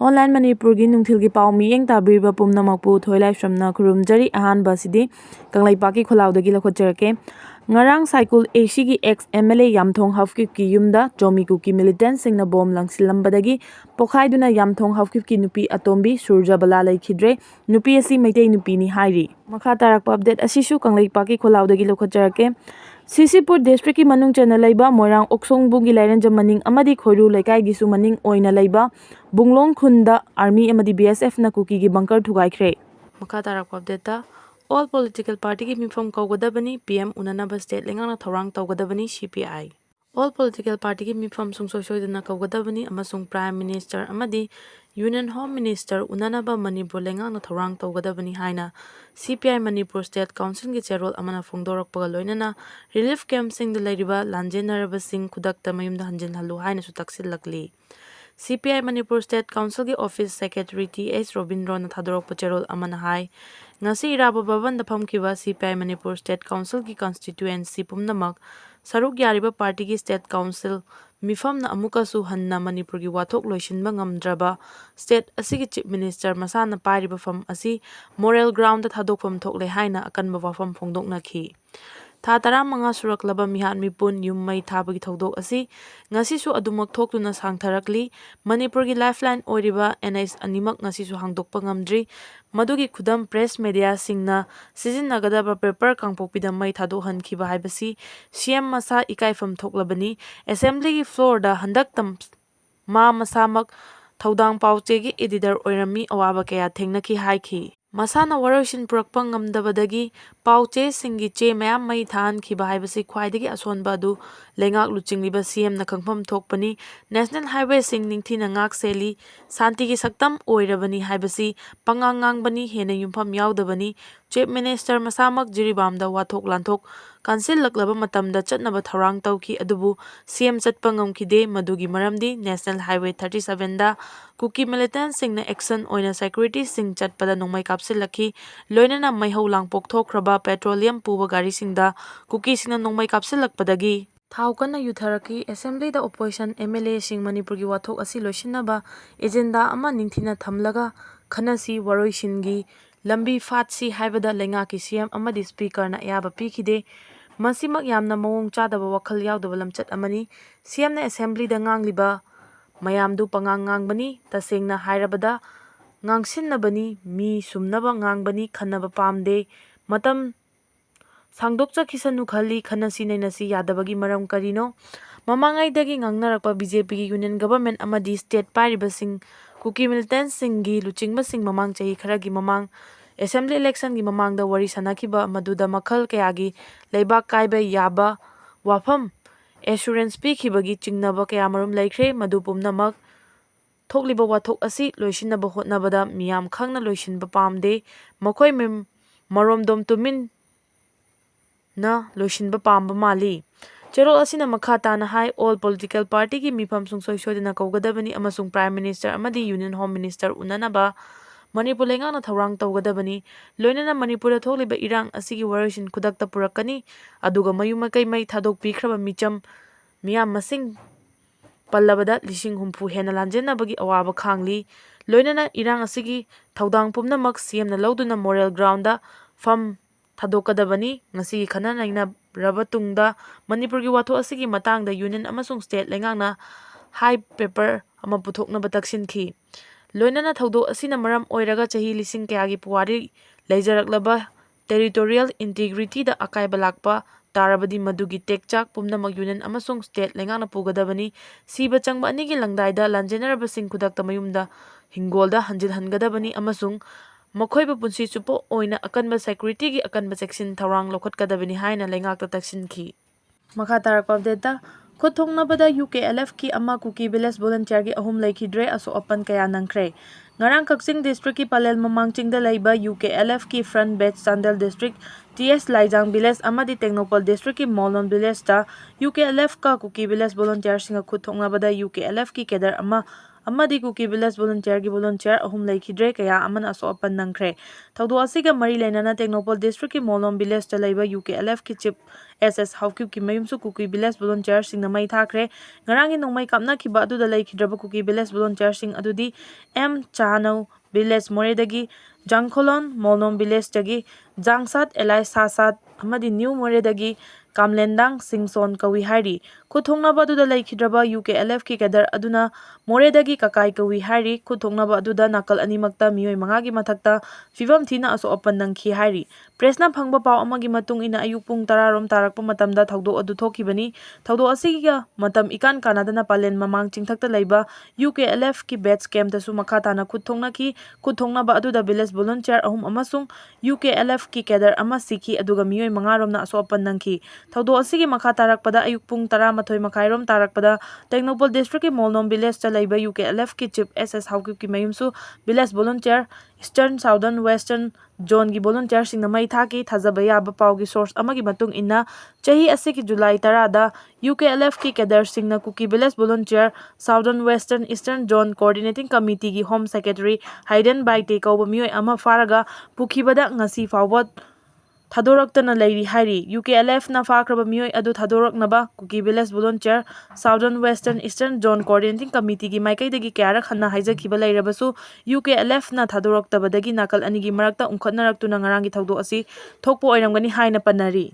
Online manipuri nungthilgi pau miyeng tabiriba pumnamakpu thoilai khurumjari ahanba sidi Kanglaipaki kholaudagi lakhotjarake ngarang cycle AC gi ex MLA Yamthong Hafkip ki yumda Jomi Kuki militant singna bom langsilambadagi Pokhaiduna Yamthong Hafkip ki nupi atombi Suru2 Neikhre nupi asi Meitei Nupi ni hairi makha tarakpa update asisu Kanglaipaki kholaudagi lakhotjarake Sisipur district ki manung chana laiba Moirang Oksongbung gi lairanjam maning amadi khoiru laikai gi su maning oina laiba Bunglong khunda army amadi BSF na Kuki gi Bungker Thugaikhre makha tarakpa update all political party ki mifam kaugadabani PM unanaba state lengang thorang taugadabani CPI all political party ki mifam sungsoisoidana kaugadabani amasung prime minister amadi union home minister unanaba manipur lengang thorang taugadabani haina CPI manipur state council ki chairol amana phongdorakpaga loinana relief camp sing da lairiba lanjenaraba sing khudakta mayumda hanjin halu haina su taksilakli CPI Manipur State Council ki Office Secretary T.S. Robindro na thadorok pacherol amana hai ngasi iraba baban da phamkiba CPI Manipur State Council ki constituency pumnamak saruk yariba party ki State Council mifam na amuka su hanna Manipur ki wathok loisinba ngamdraba state asigi chief minister masana pariba fam asi moral ground da thadokfam thokle haina akanba wafam phongdokna khi Tha taramanga suraklaba mihan mipun yummai thabagi thodok asi ngasisu adumak thoktuna sangtharakli Manipur gi lifeline oiriba NS animak ngasisu hangdokpa ngamdri madugi khudam press media singna sizinnagadaba paper kangpokpida mai thadokhankhiba haibasi CM masa ikaifam thoklabani assembly gi floor da handaktam ma masamak thodang pauche gi editor oirami awaba kaya thengnaki haikhi Masana waroisin purakpa ngamdabadagi pauche singi che mayam mai than khiba haibasi khwaidagi asonba du lengak luchingliba CM na khangpham thokpani national highway sing ningthina ngak seli santi gi saktam oirabani haibasi pangangangbani hena yumpham yaudabani chief minister masamak jiribamda wathok lanthok kansil laklaba matamda chatnaba thorang tauki adubu CM chatpa ngamkhide madugi maramdi national highway 37 da Kuki militant singna action oina security sing chatpada nongmai kapsilakhi loinana maihau langpok thokraba petroleum puba gari singda Kuki singna nongmai kapsilakpadagi Thaukanna yutharaki assembly da opposition MLA sing Manipur gi wathok asi loisinaba agenda ama ningthina thamlaga khanasi waroisingi lambi fatsi haibada lenga ki CM amadi speaker na yaba pikhide masimak yamna mawong chadaba wakhal yaudaba lamchat amani CM na assembly da ngangliba mayamdu pangangangbani tasengna hairabada ngangsinnabani mi sumnaba ngangbani khanaba pamde matam sangdokchakhisanu khali khanasi nainasi yadabagi maram karino mamangaidagi ngangnarakpa BJP gi union government amadi state paribasing Kuki militant singi luchingbasing mamang chahi kharagi mamang assembly election gi mamangda wari sanakiba maduda makhal kayagi leibak kaiba yaba wafam assurance pikhibagi chingnaba kayamarum laikhre madu pumnamak thokliba wathok asi loisinaba hotnabada miyam khangna loisinba pamde makhoi maromdom tumin na loisinba pamba mali Cherol asina makha tana hai all political party ki mifam sungsoi soidana kaugadabani amasung prime minister amadi union home minister unanaba Manipur lengana thorang taugadabani loinana Manipur thokliba irang asigi waroisin khudakta purakani aduga mayum kai mai thadok pikhraba micham miyam masing pallabada lising humpu hena lanjenabagi awaba khangli loinana irang asigi thodang pumnamak CM na loduna moral ground da fam thadokadabani ngasi khana naina rabatungda Manipur gi watho asigi matangda union amasung state lengangna high paper ama puthoknaba taksinki loinana thodo asina maram oiraga chahi lising kayagi puwari leijaraklaba territorial integrity da akaiba lakpa tarabadi madugi tekchak pumnamak union amasung state lengangna pugadabani siba changba anigi langdaida lanjenaraba sing khudakta mayumda hingolda hanjil hangadabani amasung makhoiba punsi chupo oina akanba security gi akanba section thorang lokhatkadabani haina lengakta taksinki makha tarakpa update Khothongnabada UKLF ki ama Kuki village volunteer gi ahum laikhidre aso apan kaya nangkhre ngarang Kaksing district ki palel mamangchingda laiba UKLF ki front batch Chandel district TS Laijang village amadi Technopol district ki Molnon village ta UKLF ka Kuki village volunteer singa khothongnabada UKLF ki kedar ama ꯑꯃꯗꯤ ꯀꯨꯀꯤ village ꯚꯣꯂꯨꯟꯇꯤꯌꯔꯒꯤ volunteer 3 ꯂꯩꯈꯤꯗ꯭ꯔꯦ, ꯀꯌꯥ ꯑꯃꯅ ꯑꯁꯣꯛ-ꯑꯄꯟ ꯅꯪꯈ꯭ꯔꯦ꯫ ꯊꯧꯗꯣꯛ ꯑꯁꯤꯒ ꯃꯔꯤ ꯂꯩꯅꯅ ꯇꯦꯡꯅꯧꯄꯜ ꯗꯤꯁꯇ꯭ꯔꯤꯛꯀꯤ ꯃꯣꯂꯣꯝ ꯚꯤꯂꯦꯖꯇ ꯂꯩꯕ UKLFꯀꯤ ꯆꯤꯞ SS ꯍꯥꯎꯀꯤꯞꯀꯤ ꯃꯌꯨꯝꯁꯨ ꯀꯨꯀꯤ ꯚꯤꯂꯦꯖ ꯚꯣꯂꯨꯟꯇꯤꯌꯔꯁꯤꯡꯅ ꯃꯩ ꯊꯥꯈ꯭ꯔꯦ꯫ ꯉꯔꯥꯡꯒꯤ ꯅꯣꯡꯃꯩ ꯀꯥꯞꯅꯈꯤꯕ ꯑꯗꯨꯗ ꯂꯩꯈꯤꯗ꯭ꯔꯕ ꯀꯨꯀꯤ ꯚꯤꯂꯦꯖ ꯚꯣꯂꯨꯟꯇꯤꯌꯔꯁꯤꯡ ꯑꯗꯨꯗꯤ M ꯆꯥꯍꯅꯧ ꯚꯤꯂꯦꯖ ꯃꯣꯔꯦꯗꯒꯤ, ꯖꯥꯡꯈꯣꯂꯣꯟ ꯃꯣꯂꯣꯝ ꯚꯤꯂꯦꯖꯇꯒꯤ ꯖꯥꯡꯁꯥꯠ ꯑꯦꯂꯥꯏ ꯁꯥꯁꯥꯠ ꯑꯃꯗꯤ ꯅ꯭ꯌꯨ ꯃꯣꯔꯦꯗꯒꯤ ꯀꯥꯝꯂꯦꯟꯗꯥꯡ ꯁꯤꯡꯁꯣꯟ ꯀꯧꯏ ꯍꯥꯏꯔꯤ꯫ ꯈꯨꯠ ꯊꯣꯛꯅꯕ ꯑꯗꯨꯗ ꯂꯩꯈꯤꯗ꯭ꯔꯕ UKLFꯀꯤ ꯀꯦꯗꯔ ꯑꯗꯨꯅ ꯃꯣꯔꯦꯗꯒꯤ ꯀꯀꯥꯏ ꯀꯧꯏ ꯍꯥꯏꯔꯤ꯫ ꯈꯨꯠ ꯊꯣꯛꯅꯕ ꯑꯗꯨꯗ ꯅꯥꯀꯜ ꯑꯅꯤꯃꯛꯇ ꯃꯤꯑꯣꯏ 5ꯒꯤ ꯃꯊꯛꯇ ꯐꯤꯚꯝ ꯊꯤꯅ ꯑꯁꯣꯛ-ꯑꯄꯟ ꯅꯪꯈꯤ ꯍꯥꯏꯔꯤ꯫ ꯄ꯭ꯔꯦꯁꯅ ꯐꯪꯕ ꯄꯥꯎ ꯑꯃꯒꯤ ꯃꯇꯨꯡ ꯏꯟꯅ ꯑꯌꯨꯛ ꯄꯨꯡ 10 ꯔꯣꯝ ꯇꯥꯔꯛꯄ ꯃꯇꯝꯗ ꯊꯧꯗꯣꯛ ꯑꯗꯨ ꯊꯣꯛꯈꯤꯕꯅꯤ꯫ ꯊꯧꯗꯣꯛ ꯑꯁꯤꯒ ꯃꯇꯝ ꯏꯀꯥꯟ ꯀꯥꯟꯅꯗꯅ ꯄꯂꯦꯟ ꯃꯃꯥꯡ ꯆꯤꯡꯊꯛꯇ ꯂꯩꯕ UKLFꯀꯤ ꯕꯦꯖ ꯀꯦꯝꯞꯇꯁꯨ ꯃꯈꯥ ꯇꯥꯅ ꯈꯨꯠ ꯊꯣꯛꯅꯈꯤ꯫ ꯈꯨꯠ ꯊꯣꯛꯅꯕ ꯑꯗꯨꯗ ꯚꯤꯂꯦꯖ ꯚꯣꯂꯨꯟꯇꯤꯌꯔ 3 ꯑꯃꯁꯨꯡ UKLFꯀꯤ ꯀꯦꯗꯔ ꯑꯃ ꯁꯤꯈꯤ ꯑꯗꯨꯒ ꯃꯤꯑꯣꯏ 5 ꯔꯣꯝꯅ ꯑꯁꯣꯛ-ꯑꯄꯟ ꯅꯪꯈꯤ꯫ ꯊꯧꯗꯣꯛ ꯑꯁꯤꯒꯤ ꯃꯈꯥ ꯇꯥꯔꯛꯄꯗ ꯑꯌꯨꯛ ꯄꯨꯡ 11:30 ꯔꯣꯝ ꯇꯥꯔꯛꯄꯗ ꯇꯦꯡꯅꯧꯄꯜ ꯗꯤꯁꯇ꯭ꯔꯤꯛꯀꯤ ꯃꯣꯜꯅꯣꯝ ꯚꯤꯂꯦꯖꯇ ꯂꯩꯕ UKLFꯀꯤ ꯆꯤꯞ SS ꯍꯥꯎꯀꯤꯞꯀꯤ ꯃꯌꯨꯝꯁꯨ village volunteer eastern southern western ꯖꯣꯟꯒꯤ ꯚꯣꯂꯨꯟꯇꯤꯌꯔꯁꯤꯡꯅ ꯃꯩ ꯊꯥꯈꯤ꯫ ꯊꯥꯖꯕ ꯌꯥꯕ ꯄꯥꯎꯒꯤ ꯁꯣꯔꯁ ꯑꯃꯒꯤ ꯃꯇꯨꯡ ꯏꯟꯅ ꯆꯍꯤ ꯑꯁꯤꯒꯤ ꯖꯨꯂꯥꯏ 10ꯗ UKLFꯀꯤ ꯀꯦꯗꯔꯁꯤꯡꯅ Kuki village volunteer southern western eastern zone coordinating ꯀꯝꯃꯤꯇꯤꯒꯤ ꯍꯣꯝ ꯁꯦꯀ꯭ꯔꯦꯇꯔꯤ ꯍꯥꯏꯗꯦꯟ ꯕꯥꯏꯇꯦ ꯀꯧꯕ ꯃꯤꯑꯣꯏ ꯑꯃ ꯐꯥꯔꯒ ꯄꯨꯈꯤꯕꯗ ꯉꯁꯤ ꯐꯥꯎꯕ ꯊꯥꯗꯣꯔꯛꯇꯅ ꯂꯩꯔꯤ ꯍꯥꯏꯔꯤ꯫ UKLFꯅ ꯐꯥꯈ꯭ꯔꯕ ꯃꯤꯑꯣꯏ ꯑꯗꯨ ꯊꯥꯗꯣꯔꯛꯅꯕ Kuki village volunteer southern western eastern zone coordinating ꯀꯝꯃꯤꯇꯤꯒꯤ ꯃꯥꯏꯀꯩꯗꯒꯤ ꯀꯌꯥꯔꯛ ꯍꯟꯅ ꯍꯥꯏꯖꯈꯤꯕ ꯂꯩꯔꯕꯁꯨ UKLFꯅ ꯊꯥꯗꯣꯔꯛꯇꯕꯗꯒꯤ ꯅꯥꯀꯜ ꯑꯅꯤꯒꯤ ꯃꯔꯛꯇ ꯎꯪꯈꯠꯅꯔꯛꯇꯨꯅ ꯉꯔꯥꯡꯒꯤ ꯊꯧꯗꯣꯛ ꯑꯁꯤ ꯊꯣꯛꯄ ꯑꯣꯏꯔꯝꯒꯅꯤ ꯍꯥꯏꯅ ꯄꯟꯅꯔꯤ꯫